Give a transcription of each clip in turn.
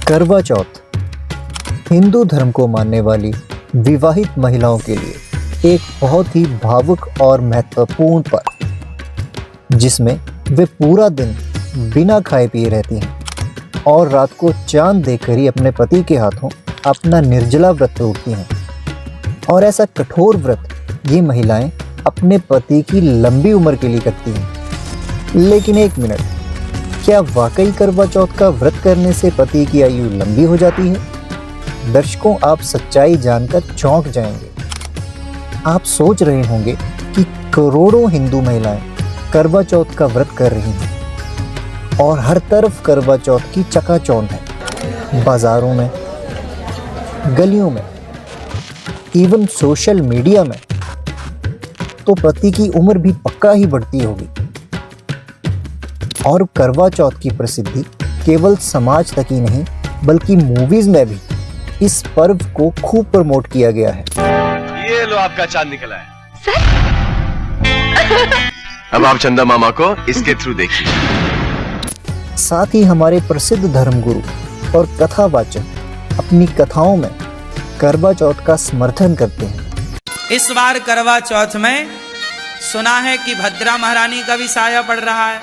करवा चौथ हिंदू धर्म को मानने वाली विवाहित महिलाओं के लिए एक बहुत ही भावुक और महत्वपूर्ण पर्व, जिसमें वे पूरा दिन बिना खाए पिए रहती हैं और रात को चांद देखकर ही अपने पति के हाथों अपना निर्जला व्रत तोड़ती हैं। और ऐसा कठोर व्रत ये महिलाएं अपने पति की लंबी उम्र के लिए करती हैं। लेकिन एक मिनट, क्या वाकई करवा चौथ का व्रत करने से पति की आयु लंबी हो जाती है? दर्शकों, आप सच्चाई जानकर चौंक जाएंगे। आप सोच रहे होंगे कि करोड़ों हिंदू महिलाएं करवा चौथ का व्रत कर रही हैं और हर तरफ करवा चौथ की चकाचौंध है। बाजारों में, गलियों में, इवन सोशल मीडिया में तो पति की उम्र भी पक्का ही बढ़ती होगी। और करवा चौथ की प्रसिद्धि केवल समाज तक ही नहीं बल्कि मूवीज में भी इस पर्व को खूब प्रमोट किया गया है। ये लो, आपका चांद निकला है सर। अब आप चंदा मामा को इसके थ्रू देखिए। साथ ही हमारे प्रसिद्ध धर्मगुरु और कथावाचक अपनी कथाओं में करवा चौथ का समर्थन करते हैं। इस बार करवा चौथ में सुना है कि भद्रा महारानी का भी साया पड़ रहा है।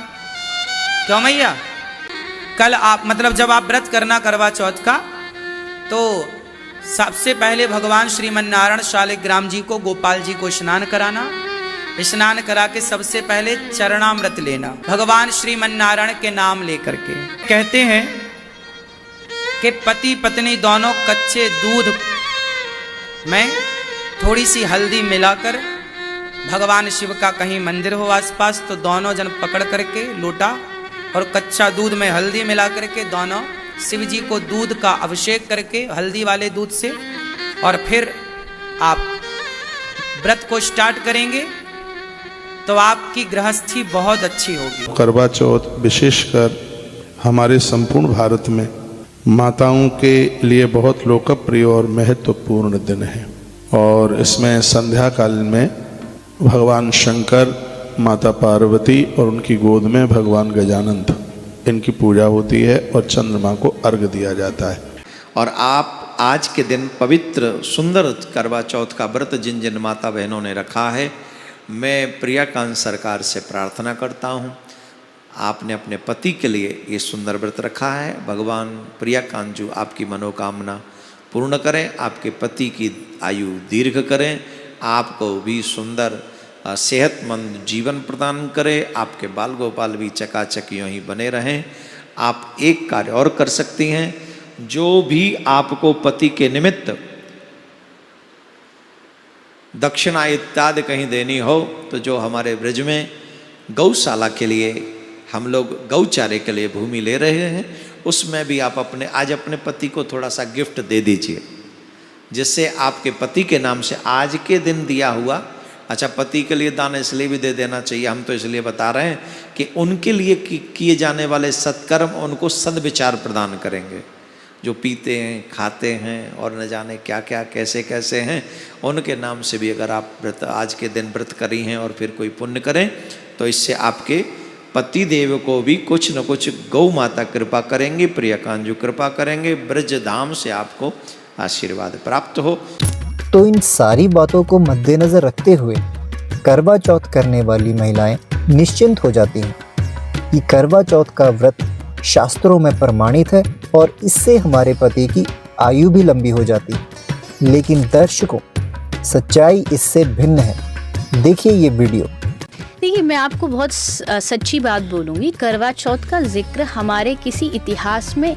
क्यों मैया? कल आप जब आप व्रत करना करवा चौथ का, तो सबसे पहले भगवान श्रीमन नारायण शालिग्राम जी को, गोपाल जी को स्नान कराना। स्नान करा के सबसे पहले चरणामृत लेना, भगवान श्रीमन नारायण के नाम लेकर के। कहते हैं कि पति पत्नी दोनों कच्चे दूध में थोड़ी सी हल्दी मिलाकर, भगवान शिव का कहीं मंदिर हो आसपास तो दोनों जन पकड़ करके लोटा और कच्चा दूध में हल्दी मिला करके दोनों शिव जी को दूध का अभिषेक करके हल्दी वाले दूध से, और फिर आप व्रत को स्टार्ट करेंगे तो आपकी गृहस्थी बहुत अच्छी होगी। करवा चौथ विशेषकर हमारे संपूर्ण भारत में माताओं के लिए बहुत लोकप्रिय और महत्वपूर्ण दिन है। और इसमें संध्या काल में भगवान शंकर, माता पार्वती और उनकी गोद में भगवान गजानन, इनकी पूजा होती है और चंद्रमा को अर्घ्य दिया जाता है। और आप आज के दिन पवित्र सुंदर करवा चौथ का व्रत जिन जिन माता बहनों ने रखा है, मैं प्रियाकांत सरकार से प्रार्थना करता हूँ, आपने अपने पति के लिए ये सुंदर व्रत रखा है। भगवान प्रियाकांत जी आपकी मनोकामना पूर्ण करें, आपके पति की आयु दीर्घ करें, आपको भी सुंदर सेहतमंद जीवन प्रदान करे, आपके बाल गोपाल भी चकाचक यूं ही बने रहें। आप एक कार्य और कर सकती हैं, जो भी आपको पति के निमित्त दक्षिणा इत्यादि कहीं देनी हो, तो जो हमारे ब्रज में गौशाला के लिए हम लोग गौचारे के लिए भूमि ले रहे हैं, उसमें भी आप आज अपने पति को थोड़ा सा गिफ्ट दे दीजिए, जिससे आपके पति के नाम से आज के दिन दिया हुआ, अच्छा पति के लिए दान इसलिए भी दे देना चाहिए, हम तो इसलिए बता रहे हैं कि उनके लिए किए जाने वाले सत्कर्म उनको सद्विचार प्रदान करेंगे। जो पीते हैं, खाते हैं और न जाने क्या क्या कैसे कैसे हैं, उनके नाम से भी अगर आप व्रत आज के दिन व्रत करी हैं और फिर कोई पुण्य करें, तो इससे आपके पति देव को भी कुछ न कुछ गौ माता कृपा करेंगी, प्रियकांत जी कृपा करेंगे, ब्रज धाम से आपको आशीर्वाद प्राप्त हो। तो इन सारी बातों को मद्देनजर रखते हुए करवा चौथ करने वाली महिलाएं निश्चिंत हो जाती हैं कि करवा चौथ का व्रत शास्त्रों में प्रमाणित है और इससे हमारे पति की आयु भी लंबी हो जाती है। लेकिन दर्शकों, सच्चाई इससे भिन्न है। देखिए ये वीडियो। देखिए, मैं आपको बहुत सच्ची बात बोलूँगी, करवा चौथ का जिक्र हमारे किसी इतिहास में,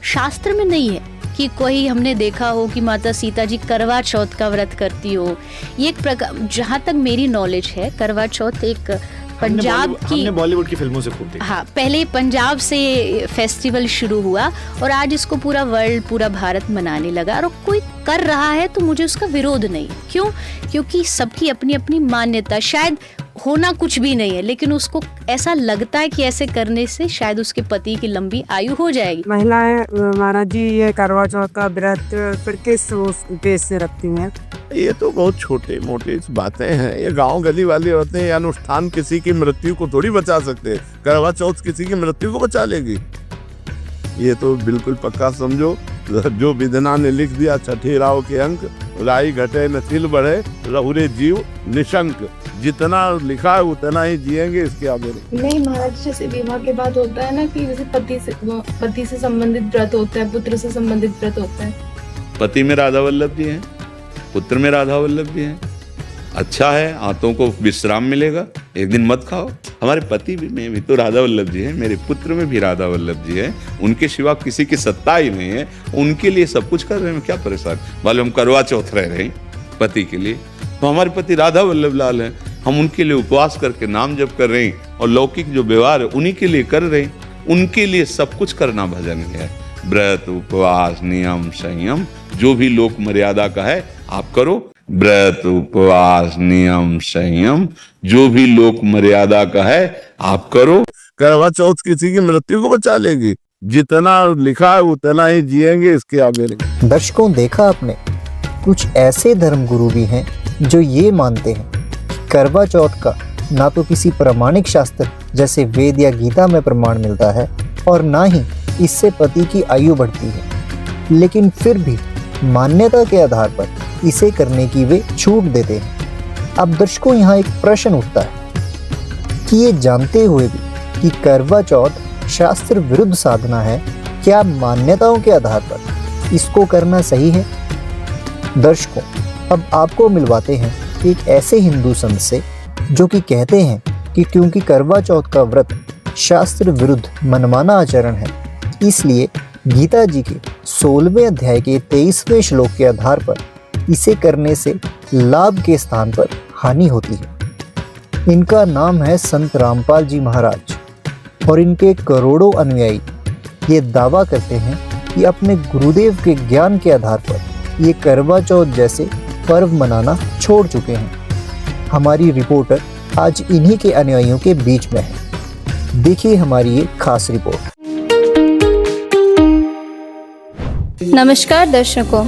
शास्त्र में नहीं है कि कोई हमने देखा हो कि माता सीता जी करवा चौथ का व्रत करती हो। ये एक प्रकार, जहाँ तक मेरी नॉलेज है, करवा चौथ एक पंजाब की, हमने बॉलीवुड की फिल्मों से खूब देखा। हाँ, पहले पंजाब से फेस्टिवल शुरू हुआ और आज इसको पूरा वर्ल्ड, पूरा भारत मनाने लगा। और कोई कर रहा है तो मुझे उसका विरोध नहीं। क्यों? क्योंकि सबकी अपनी अपनी मान्यता, शायद होना कुछ भी नहीं है, लेकिन उसको ऐसा लगता है कि ऐसे करने से शायद उसके पति की लंबी आयु हो जाएगी। महिलाएं महाराज जी ये करवा चौथ का व्रत फिर किस उद्देश्य से रखती हैं? ये तो बहुत छोटे मोटे बातें हैं, ये गांव गली वाली बातें। ये अनुष्ठान किसी की मृत्यु को थोड़ी बचा सकते हैं। करवा चौथ किसी की मृत्यु को बचा लेगी? ये तो बिल्कुल पक्का समझो। जो विधना ने लिख दिया छठे राव के अंक, राई घटे न तिल बढ़े रहुरे जीव निशंक। जितना लिखा है उतना ही जिएंगे, इसके आगे नहीं महाराज, जैसे विवाह के बाद होता है ना कि जैसे पति से संबंधित व्रत होता है, पुत्र से संबंधित व्रत होता है। पति में राधा वल्लभ जी हैं, पुत्र में राधा वल्लभ जी हैं। अच्छा है, आंतों को विश्राम मिलेगा, एक दिन मत खाओ। हमारे पति में भी तो राधा वल्लभ जी हैं, मेरे पुत्र में भी राधा वल्लभ जी हैं, उनके सिवा किसी की सत्ता ही नहीं है। उनके लिए सब कुछ कर रहे हैं, क्या परेशान। मालूम हम करवा चौथ रह रहे हैं पति के लिए, तो हमारे पति राधा वल्लभ लाल हैं, हम उनके लिए उपवास करके नाम जप कर रहे हैं और लौकिक जो व्यवहार है उन्हीं के लिए कर रहे हैं। उनके लिए सब कुछ करना भजन है। व्रत, उपवास, नियम, संयम, जो भी लोक मर्यादा का है आप करो। व्रत, उपवास, नियम, संयम, जो भी लोक मर्यादा का है आप करो। करवा चौथ किसी की मृत्यु को बचा लेगी, जितना लिखा है उतना ही जिएंगे, इसके आगे नहीं। दर्शकों, देखा आपने, कुछ ऐसे धर्मगुरु भी हैं जो ये मानते हैं कि करवा चौथ का ना तो किसी प्रमाणिक शास्त्र जैसे वेद या गीता में प्रमाण मिलता है और ना ही इससे पति की आयु बढ़ती है, लेकिन फिर भी मान्यता के आधार पर इसे करने की वे छूट देते हैं। अब दर्शकों, यहाँ एक प्रश्न उठता है कि ये जानते हुए भी कि करवा चौथ शास्त्र विरुद्ध साधना है, क्या मान्यताओं के आधार पर इसको करना सही है? दर्शकों, अब आपको मिलवाते हैं एक ऐसे हिंदू संत से जो कि कहते हैं कि क्योंकि करवा चौथ का व्रत शास्त्र विरुद्ध मनमाना आचरण है, इसलिए गीता जी के 16वें अध्याय के 23वें श्लोक के आधार पर इसे करने से लाभ के स्थान पर हानि होती है। इनका नाम है संत रामपाल जी महाराज और इनके करोड़ों अनुयायी ये दावा करते हैं कि अपने गुरुदेव के ज्ञान के आधार पर ये करवा चौथ जैसे पर्व मनाना छोड़ चुके हैं। हमारी रिपोर्टर आज इन्हीं के अनुयायियों के बीच में है। देखिए हमारी ये खास रिपोर्ट। नमस्कार दर्शकों,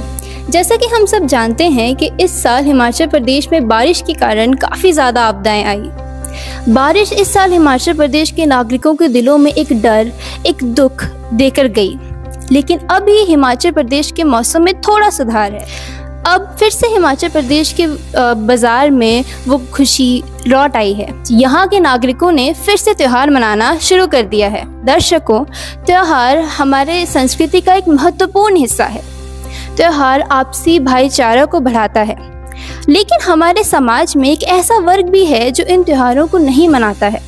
जैसा कि हम सब जानते हैं कि इस साल हिमाचल प्रदेश में बारिश के कारण काफ़ी ज़्यादा आपदाएं आई। बारिश इस साल हिमाचल प्रदेश के नागरिकों के दिलों में एक डर, एक दुख देकर गई, लेकिन अभी हिमाचल प्रदेश के मौसम में थोड़ा सुधार है। अब फिर से हिमाचल प्रदेश के बाज़ार में वो खुशी लौट आई है। यहाँ के नागरिकों ने फिर से त्यौहार मनाना शुरू कर दिया है। दर्शकों, त्यौहार हमारे संस्कृति का एक महत्वपूर्ण हिस्सा है। त्यौहार आपसी भाईचारा को बढ़ाता है, लेकिन हमारे समाज में एक ऐसा वर्ग भी है जो इन त्योहारों को नहीं मनाता है।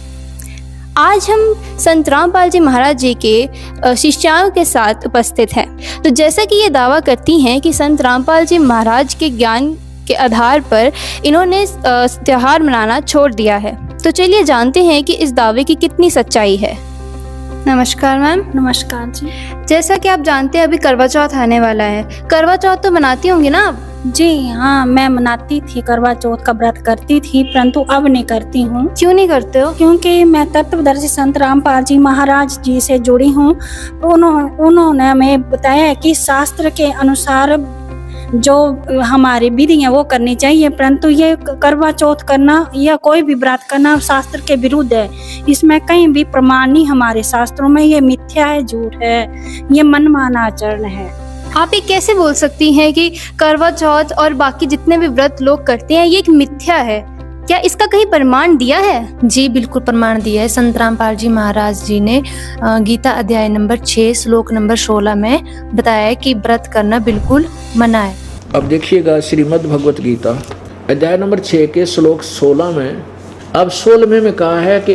आज हम संत रामपाल जी महाराज जी के शिष्याओं के साथ उपस्थित हैं। तो जैसा कि ये दावा करती हैं कि संत रामपाल जी महाराज के ज्ञान के आधार पर इन्होंने त्यौहार मनाना छोड़ दिया है, तो चलिए जानते हैं कि इस दावे की कितनी सच्चाई है। नमस्कार मैम। नमस्कार जी। जैसा कि आप जानते हैं अभी करवा चौथ आने वाला है, करवा चौथ तो मनाती होंगी ना आप? जी हाँ, मैं मनाती थी, करवा चौथ का व्रत करती थी, परंतु अब नहीं करती हूँ। क्यों नहीं करते हो? क्योंकि मैं तत्वदर्शी संत रामपाल जी महाराज जी से जुड़ी हूँ। उन्होंने हमें बताया कि शास्त्र के अनुसार जो हमारी विधि है वो करनी चाहिए, परंतु ये करवा चौथ करना या कोई भी व्रत करना शास्त्र के विरुद्ध है। इसमें कहीं भी प्रमाण नहीं हमारे शास्त्रों में, ये मिथ्या है, झूठ है, ये मनमाना आचरण है। आप ये कैसे बोल सकती हैं कि करवा चौथ और बाकी जितने भी व्रत लोग करते हैं ये एक मिथ्या है? क्या इसका कहीं प्रमाण दिया है? जी बिल्कुल प्रमाण दिया है। संत रामपाल जी महाराज जी ने गीता अध्याय नंबर 6 श्लोक नंबर 16 में बताया है कि व्रत करना बिल्कुल मना है। अब देखिएगा श्रीमद् भगवत गीता अध्याय नंबर 6 के श्लोक 16 में, अब 16वें में कहा है कि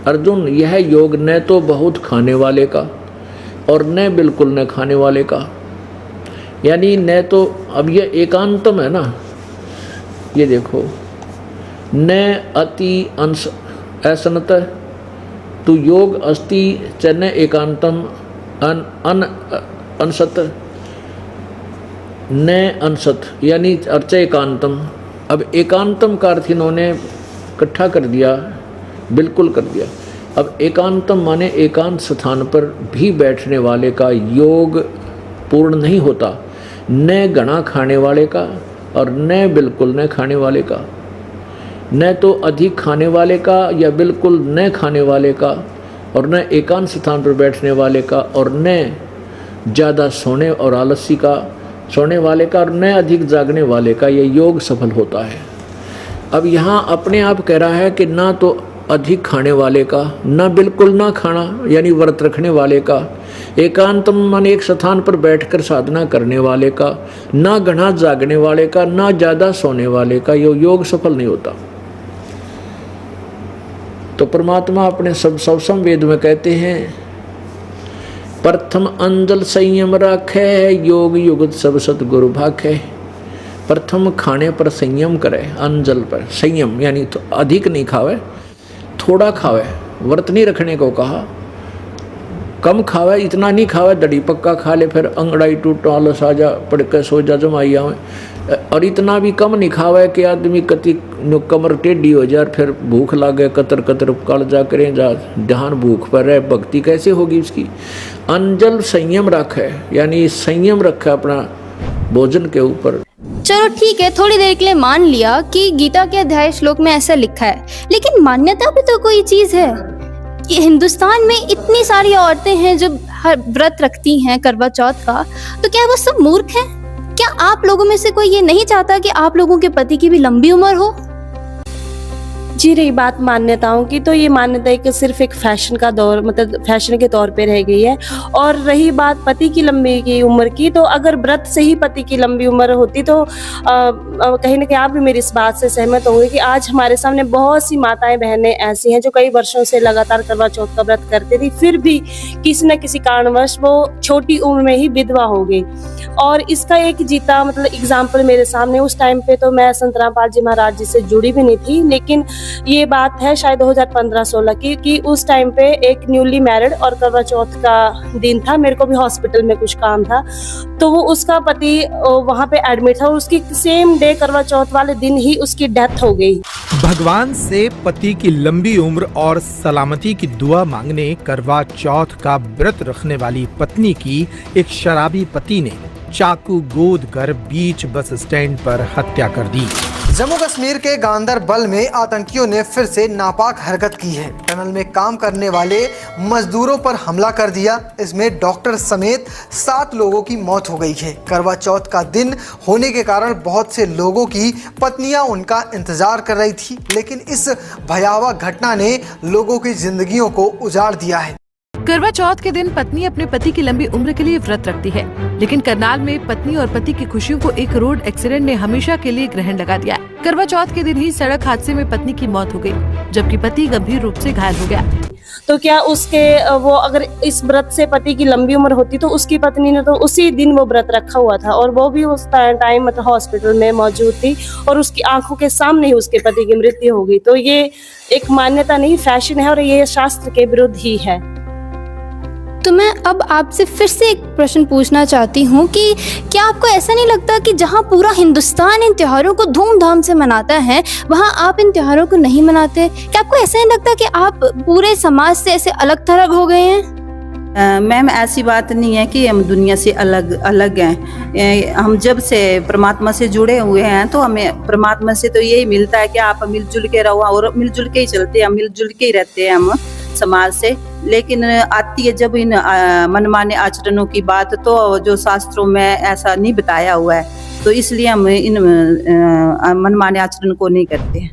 अर्जुन यह योग न तो बहुत खाने वाले का और न बिल्कुल न खाने वाले का, यानी न तो, अब ये एकांतम है ना, ये देखो, न अति अंश असनत तु योग अस्ति च न एकांतम अन अंशत न अंशत, यानी अर्च एकांतम। अब एकांतम का अर्थ इन्होंने इकट्ठा कर दिया, बिल्कुल कर दिया। अब एकांतम माने एकांत स्थान पर भी बैठने वाले का योग पूर्ण नहीं होता, न घना खाने वाले का और न बिल्कुल न खाने वाले का। न तो अधिक खाने वाले का या बिल्कुल न खाने वाले का, और न एकांत स्थान पर बैठने वाले का, और न ज़्यादा सोने और आलसी का सोने वाले का, और न अधिक जागने वाले का ये योग सफल होता है। अब यहाँ अपने आप कह रहा है कि ना तो अधिक खाने वाले का, ना बिल्कुल ना खाना यानी व्रत रखने वाले का, एकांत मन एक स्थान पर बैठकर साधना करने वाले का, ना घना जागने वाले का, ना ज़्यादा सोने वाले का, ये योग सफल नहीं होता। तो परमात्मा अपने सब वेद में कहते हैं, प्रथम अंजल संयम राखे, योग युगत सब सतगुरु भाखे। प्रथम खाने पर संयम करे, अंजल पर संयम यानी तो अधिक नहीं खावे, थोड़ा खावे, व्रत नहीं रखने को कहा, कम खावे, इतना नहीं खावे दड़ी पक्का खा ले फिर अंगड़ाई टूट आलस आ जा, पड़ के सो जा जमाई आवे, और इतना भी कम नहीं खावे कि आदमी कति कमर टेढ़ी हो जाए, फिर भूख लागे कतर कतर कल जा करें जा, ध्यान भूख पर रहे, भक्ति कैसे होगी उसकी। अंजल संयम रखे यानी संयम रखे अपना भोजन के ऊपर। चलो ठीक है, थोड़ी देर के लिए मान लिया कि गीता के अध्याय श्लोक में ऐसा लिखा है, लेकिन मान्यता भी तो कोई चीज है। ये हिंदुस्तान में इतनी सारी औरतें हैं जो हर व्रत रखती हैं करवा चौथ का, तो क्या वो सब मूर्ख हैं? क्या आप लोगों में से कोई ये नहीं चाहता कि आप लोगों के पति की भी लंबी उम्र हो? जी रही बात मान्यताओं की, तो ये मान्यता एक सिर्फ एक फैशन का दौर, मतलब फैशन के तौर पे रह गई है। और रही बात पति की लंबी की उम्र की, तो अगर व्रत से ही पति की लंबी उम्र होती तो कहीं ना कहीं आप भी मेरी इस बात से सहमत होंगे कि आज हमारे सामने बहुत सी माताएं बहनें ऐसी हैं जो कई वर्षों से लगातार करवा चौथ का व्रत करती थी, फिर भी किसी न किसी कारणवश वो छोटी उम्र में ही विधवा हो गई। और इसका एक जीता मतलब एग्जाम्पल मेरे सामने, उस टाइम पे तो मैं संत रामपाल जी महाराज जी से जुड़ी भी नहीं थी, लेकिन ये बात है शायद 2015-16 की कि उस टाइम पे एक न्यूली मैरिड और करवा चौथ का दिन था, मेरे को भी हॉस्पिटल में कुछ काम था, तो वो उसका पति वहाँ पे एडमिट था और उसकी सेम डे करवा चौथ वाले दिन ही उसकी डेथ हो गई। भगवान से पति की लंबी उम्र और सलामती की दुआ मांगने करवा चौथ का व्रत रखने वाली पत्नी की एक शराबी पति ने चाकू गोद कर बीच बस स्टैंड पर हत्या कर दी। जम्मू कश्मीर के गांदरबल में आतंकियों ने फिर से नापाक हरकत की है। टनल में काम करने वाले मजदूरों पर हमला कर दिया। इसमें डॉक्टर समेत 7 लोगों की मौत हो गई है। करवा चौथ का दिन होने के कारण बहुत से लोगों की पत्नियां उनका इंतजार कर रही थी, लेकिन इस भयावह घटना ने लोगों की जिंदगियों को उजाड़ दिया है। करवा चौथ के दिन पत्नी अपने पति की लंबी उम्र के लिए व्रत रखती है, लेकिन करनाल में पत्नी और पति की खुशियों को एक रोड एक्सीडेंट ने हमेशा के लिए ग्रहण लगा दिया। करवा चौथ के दिन ही सड़क हादसे में पत्नी की मौत हो गई, जबकि पति गंभीर रूप से घायल हो गया। तो क्या उसके वो अगर इस व्रत से पति की लंबी उम्र होती तो उसकी पत्नी ने तो उसी दिन वो व्रत रखा हुआ था और वो भी उस टाइम मतलब हॉस्पिटल में मौजूद थी और उसकी आंखों के सामने ही उसके पति की मृत्यु हो गई। तो ये एक मान्यता नहीं, फैशन है और ये शास्त्र के विरुद्ध ही है। तो मैं अब आपसे फिर से एक प्रश्न पूछना चाहती हूँ कि क्या आपको ऐसा नहीं लगता कि जहाँ पूरा हिंदुस्तान इन त्योहारों को धूमधाम से मनाता है, वहाँ आप इन त्योहारों को नहीं मनाते? क्या आपको ऐसा नहीं लगता कि आप पूरे समाज से ऐसे अलग थलग हो गए हैं? मैम ऐसी बात नहीं है कि हम दुनिया से अलग हैं। हम जब से परमात्मा से जुड़े हुए हैं तो हमें परमात्मा से तो यही मिलता है कि आप मिलजुल के रहो और मिलजुल के ही चलते हैं, मिलजुल के ही रहते हैं हम समाज से। लेकिन आती है जब इन मनमाने आचरणों की बात, तो जो शास्त्रों में ऐसा नहीं बताया हुआ है, तो इसलिए हम इन मनमाने आचरण को नहीं करते हैं।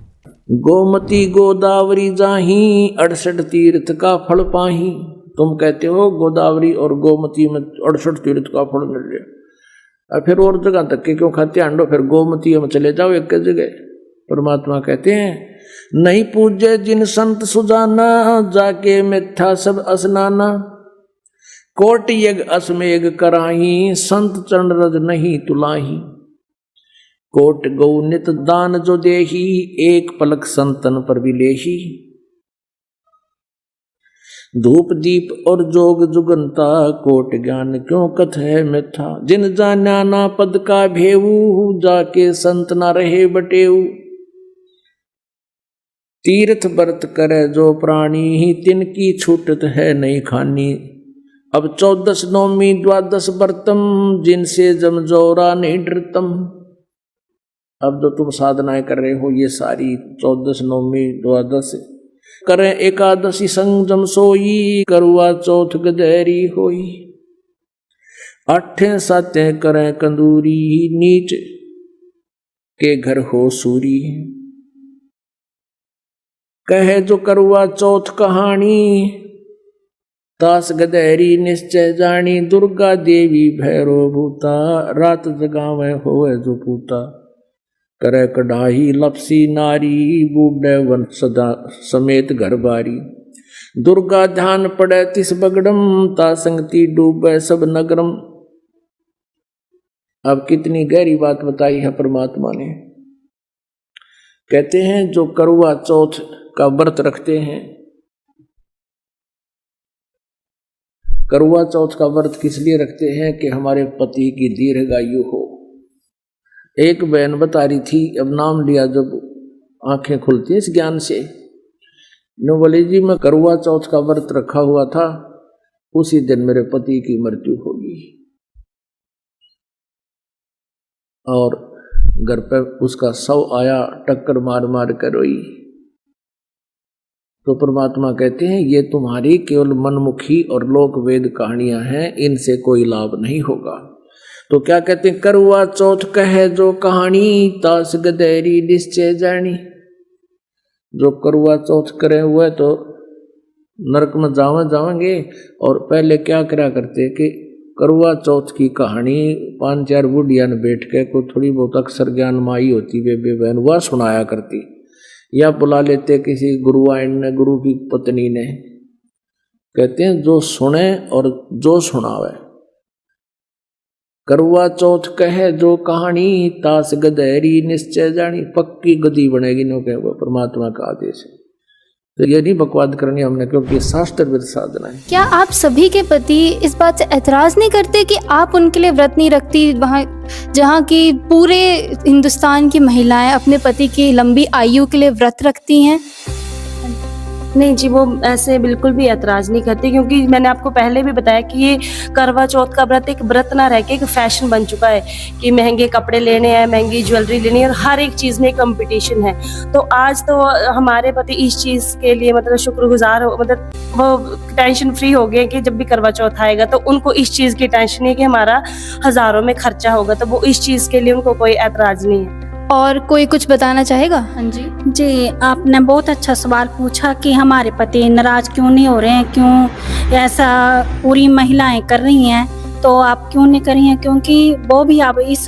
गोमती गोदावरी जाही 68 तीर्थ का फल पाही। तुम कहते हो गोदावरी और गोमती में 68 तीर्थ का फल मिल रहा, फिर और जगह तक के क्यों खाते अंडो? फिर गोमती में चले जाओ एक जगह। परमात्मा कहते हैं नहीं पूजे जिन संत सुजाना, जाके मिथ्या सब असनाना। कोट यज्ञ असमेघ कराही, संत चरण रज नहीं तुलाही। कोट गौ नित दान जो देही, एक पलक संतन पर विलेही। धूप दीप और जोग जुगंता, कोट ज्ञान क्यों कथ है मिथ्या। जिन जाना ना पद का भेऊ, जाके संत ना रहे बटेऊ। तीर्थ व्रत करे जो प्राणी, तिनकी छूटत है नहीं खानी। अब 14 नौमी 12 व्रतम, जिनसे जमजोरा नहीं डरतम। अब जो तुम साधनाएं कर रहे हो ये सारी 14 नवमी द्वादश करें एकादशी संजम सोई, करवा चौथ गदेरी होई, 8 सातें करें कंदूरी, नीच के घर हो सूरी। कहे जो करवा चौथ कहानी, तास गदेरी निश्चय जानी, दुर्गा देवी भैरो भूता, रात जगावे होए जो पूता, करे कढ़ाई लपसी नारी, बूढ़े वन सदा समेत घर बारी, दुर्गा ध्यान पड़े तिस बगड़म, ता संगति डूबे सब नगरम। अब कितनी गहरी बात बताई है परमात्मा ने। कहते हैं जो करवा चौथ का व्रत रखते हैं, करवा चौथ का व्रत किस लिए रखते हैं कि हमारे पति की दीर्घायु हो। एक बहन बता रही थी, अब नाम लिया जब आंखें खुलती हैं इस ज्ञान से, नो बोले जी मैं करवा चौथ का व्रत रखा हुआ था, उसी दिन मेरे पति की मृत्यु होगी, और घर पे उसका शव आया, टक्कर मार मार कर रोई। तो परमात्मा कहते हैं ये तुम्हारी केवल मनमुखी और लोक वेद कहानियां हैं, इनसे कोई लाभ नहीं होगा। तो क्या कहते हैं, करवा चौथ कहे जो कहानी, तास गदेरी निश्चय जानी। जो करवा चौथ करे हुए तो नरक में जावेंगे, और पहले क्या करा करते कि करवा चौथ की कहानी 5-4 बुढ़िया ने बैठ के को थोड़ी बहुत अक्षर ज्ञान माई होती वे बहन वह सुनाया करती, या बुला लेते किसी गुरुआइन ने, गुरु की पत्नी ने। कहते हैं जो सुने और जो सुनावे, करवा चौथ कहे जो कहानी, तास गदेरी निश्चय जानी। पक्की गदी बनेगी नो कहे वो परमात्मा का आदेश है। तो ये नहीं बकवाद करनी हमने, क्योंकि शास्त्र विद साधना है। क्या आप सभी के पति इस बात से एतराज नहीं करते कि आप उनके लिए व्रत नहीं रखती, वहाँ जहाँ की पूरे हिंदुस्तान की महिलाएं अपने पति की लंबी आयु के लिए व्रत रखती हैं? नहीं जी, वो ऐसे बिल्कुल भी ऐतराज नहीं करती, क्योंकि मैंने आपको पहले भी बताया कि ये करवा चौथ का व्रत एक व्रत ना रह के एक फैशन बन चुका है कि महंगे कपड़े लेने हैं, महंगी ज्वेलरी लेनी है, और हर एक चीज़ में कंपटीशन है। तो आज तो हमारे पति इस चीज़ के लिए मतलब शुक्रगुजार हो, मतलब वो टेंशन फ्री हो गए कि जब भी करवा चौथ आएगा तो उनको इस चीज़ की टेंशन नहीं है कि हमारा हज़ारों में खर्चा होगा, तो वो इस चीज़ के लिए उनको कोई ऐतराज नहीं है। और कोई कुछ बताना चाहेगा? हाँ जी जी, आपने बहुत अच्छा सवाल पूछा कि हमारे पति नाराज क्यों नहीं हो रहे हैं, क्यों ऐसा पूरी महिलाएं कर रही हैं, तो आप क्यों नहीं कर रही हैं? क्योंकि वो भी अब इस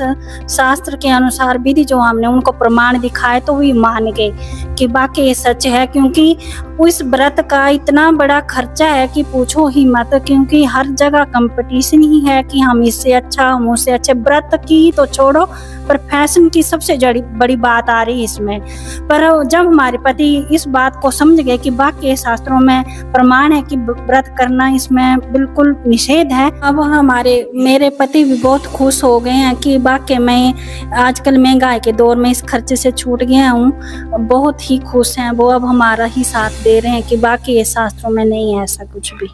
शास्त्र के अनुसार विधि जो हमने उनको प्रमाण दिखाए तो भी मान गए कि बाकी ये सच है। क्योंकि उस व्रत का इतना बड़ा खर्चा है कि पूछो ही मत, क्योंकि हर जगह कंपटीशन ही है कि हम इससे अच्छा, हम उससे अच्छे। व्रत की तो छोड़ो, पर फैशन की सबसे बड़ी बात आ रही है इसमें। पर जब हमारे पति इस बात को समझ गए कि बाकी शास्त्रों में प्रमाण है कि व्रत करना इसमें बिल्कुल निषेध है, अब मेरे पति भी बहुत खुश हो गए हैं कि बाकी मैं आजकल महंगाई के दौर में इस खर्चे से छूट गया हूँ, बहुत ही खुश हैं वो। अब हमारा ही साथ दे रहे हैं कि बाकी ये शास्त्रों में नहीं है ऐसा कुछ भी।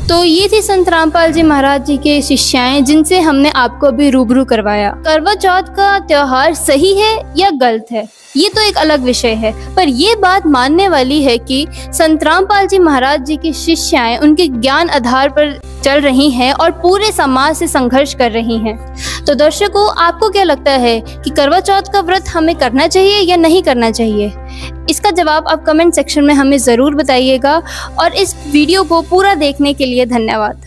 तो ये थी संत रामपाल जी महाराज जी के शिष्याएं, जिनसे हमने आपको अभी रूबरू करवाया। करवा चौथ का त्योहार सही है या गलत है, ये तो एक अलग विषय है, पर ये बात मानने वाली है कि संत रामपाल जी महाराज जी की शिष्याएं उनके ज्ञान आधार पर चल रही हैं और पूरे समाज से संघर्ष कर रही हैं। तो दर्शकों, आपको क्या लगता है कि करवा चौथ का व्रत हमें करना चाहिए या नहीं करना चाहिए? इसका जवाब आप कमेंट सेक्शन में हमें ज़रूर बताइएगा, और इस वीडियो को पूरा देखने के लिए धन्यवाद।